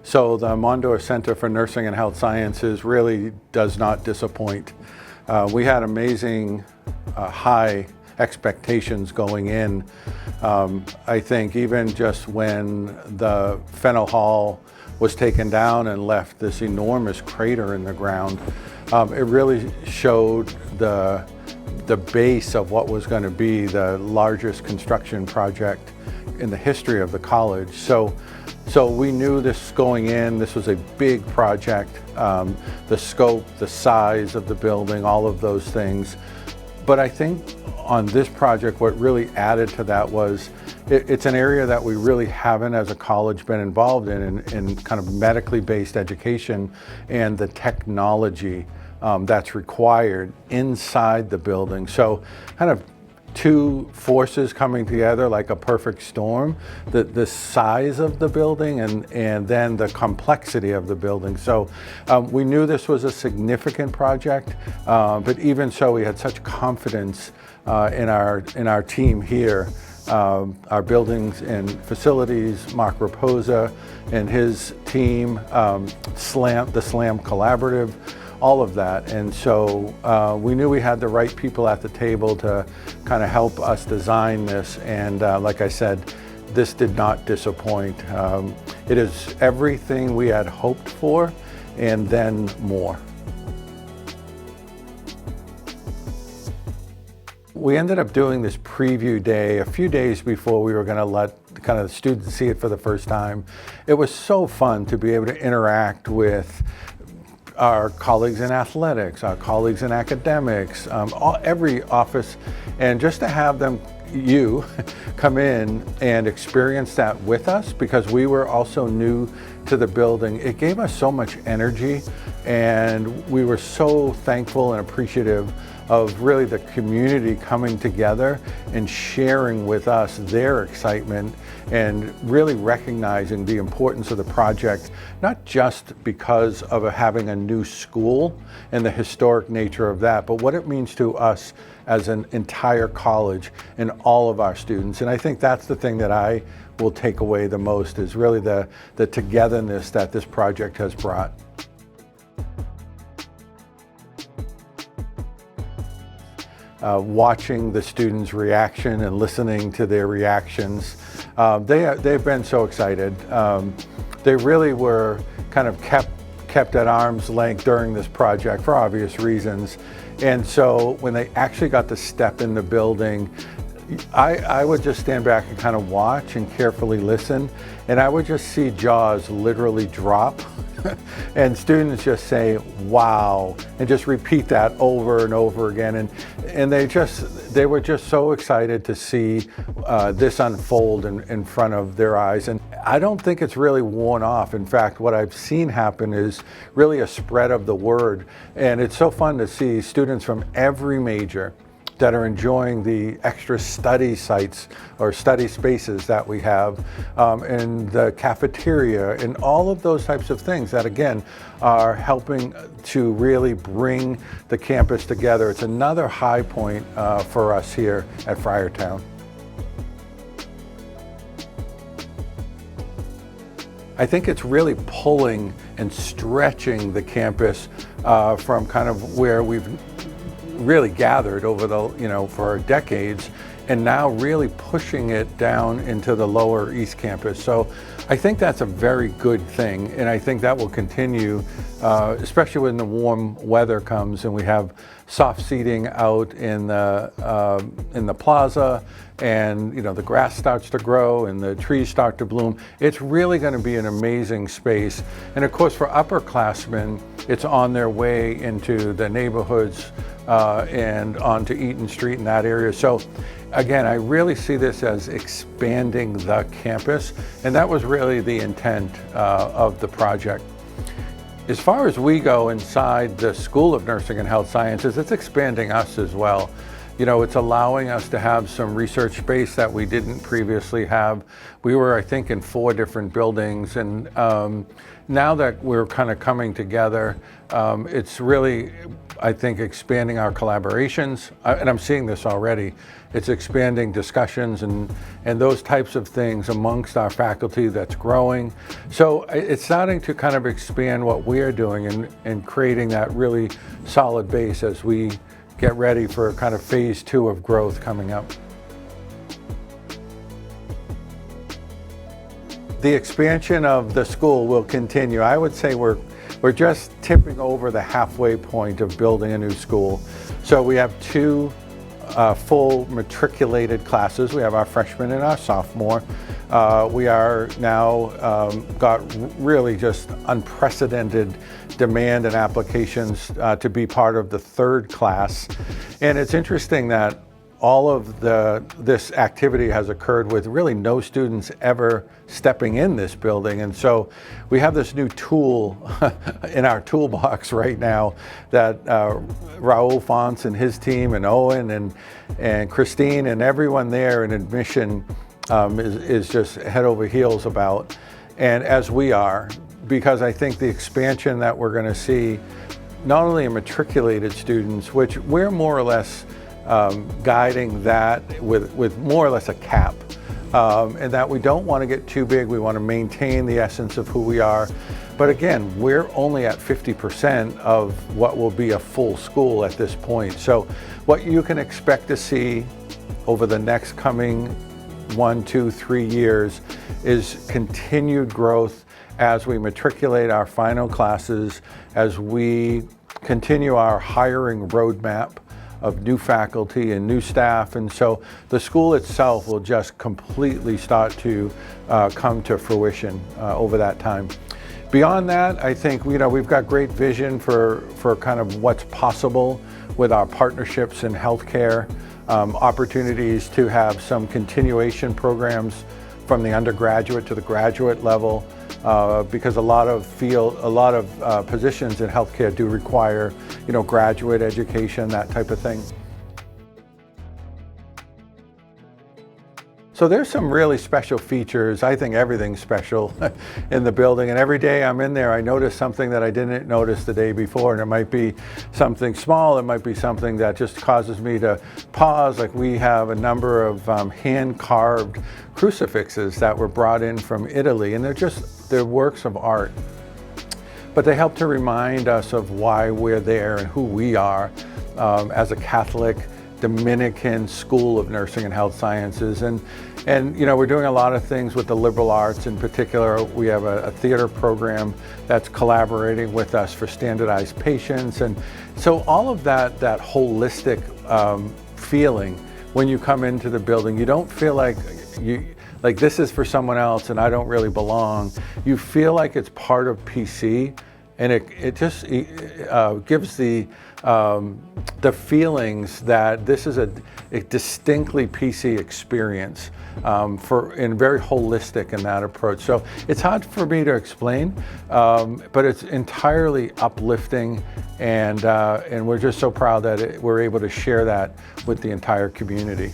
So the Mondor Center for Nursing and Health Sciences really does not disappoint. We had amazing high expectations going in. I think even just when the Fennell Hall was taken down and left this enormous crater in the ground, it really showed the base of what was going to be the largest construction project in the history of the college. So we knew this going in, this was a big project, the scope, the size of the building, all of those things. But I think on this project, what really added to that was it's an area that we really haven't as a college been involved in kind of medically based education and the technology that's required inside the building. So kind of two forces coming together like a perfect storm, the size of the building and then the complexity of the building. So we knew this was a significant project, but even so we had such confidence in our team here. Our buildings and facilities, Mark Raposa and his team, the SLAM Collaborative, all of that. And so we knew we had the right people at the table to kind of help us design this. And like I said, this did not disappoint. It is everything we had hoped for and then more. We ended up doing this preview day a few days before we were going to let kind of the students see it for the first time. It was so fun to be able to interact with our colleagues in athletics, our colleagues in academics, every office, and just to have them, come in and experience that with us because we were also new to the building. It gave us so much energy and we were so thankful and appreciative of really the community coming together and sharing with us their excitement and really recognizing the importance of the project, not just because of having a new school and the historic nature of that, but what it means to us as an entire college and all of our students. And I think that's the thing that I will take away the most is really the togetherness that this project has brought. Watching the students' reaction and listening to their reactions. They've been so excited. They really were kind of kept at arm's length during this project for obvious reasons. And so when they actually got to step in the building, I would just stand back and kind of watch and carefully listen, and I would just see jaws literally drop and students just say, wow, and just repeat that over and over again. And they were just so excited to see this unfold in front of their eyes. And I don't think it's really worn off. In fact, what I've seen happen is really a spread of the word. And it's so fun to see students from every major that are enjoying the extra study sites or study spaces that we have in the cafeteria and all of those types of things that again are helping to really bring the campus together. It's another high point for us here at Friartown. I think it's really pulling and stretching the campus from kind of where we've really gathered over the, for decades, and now really pushing it down into the lower East Campus. So I think that's a very good thing, and I think that will continue, especially when the warm weather comes and we have soft seating out in the plaza, and the grass starts to grow and the trees start to bloom. It's really going to be an amazing space. And of course, for upperclassmen, it's on their way into the neighborhoods and onto Eaton Street in that area. So again, I really see this as expanding the campus, and that was really the intent of the project. As far as we go inside the School of Nursing and Health Sciences, it's expanding us as well. it's allowing us to have some research space that we didn't previously have. We were, I think, in 4 different buildings, and now that we're kind of coming together, it's really, I think, expanding our collaborations, and I'm seeing this already. It's expanding discussions and those types of things amongst our faculty that's growing. So it's starting to kind of expand what we're doing and creating that really solid base as we get ready for kind of phase 2 of growth coming up. The expansion of the school will continue. I would say we're just tipping over the halfway point of building a new school. So we have 2 full matriculated classes. We have our freshman and our sophomore. We are now got really just unprecedented demand and applications to be part of the 3rd class. And it's interesting that all of this activity has occurred with really no students ever stepping in this building. And so we have this new tool in our toolbox right now that Raul Fonts and his team and Owen and Christine and everyone there in admission is just head over heels about. And as we are, because I think the expansion that we're going to see, not only in matriculated students, which we're more or less guiding that with more or less a cap, and that we don't want to get too big. We want to maintain the essence of who we are. But again, we're only at 50% of what will be a full school at this point. So what you can expect to see over the next coming 1, 2, 3 years is continued growth as we matriculate our final classes, as we continue our hiring roadmap of new faculty and new staff. And so the school itself will just completely start to come to fruition over that time. Beyond that, I think we've got great vision for kind of what's possible with our partnerships in healthcare, opportunities to have some continuation programs from the undergraduate to the graduate level, because a lot of positions in healthcare do require graduate education, that type of thing. So there's some really special features. I think everything's special in the building, and every day I'm in there I notice something that I didn't notice the day before, and it might be something small, it might be something that just causes me to pause. Like we have a number of hand-carved crucifixes that were brought in from Italy, and they're works of art. But they help to remind us of why we're there and who we are as a Catholic Dominican School of Nursing and Health Sciences. And we're doing a lot of things with the liberal arts. In particular, we have a theater program that's collaborating with us for standardized patients. And so all of that holistic feeling when you come into the building, you don't feel like this is for someone else and I don't really belong. You feel like it's part of PC, and it just gives the feelings that this is a distinctly PC experience, and very holistic in that approach. So it's hard for me to explain, but it's entirely uplifting, and we're just so proud that we're able to share that with the entire community.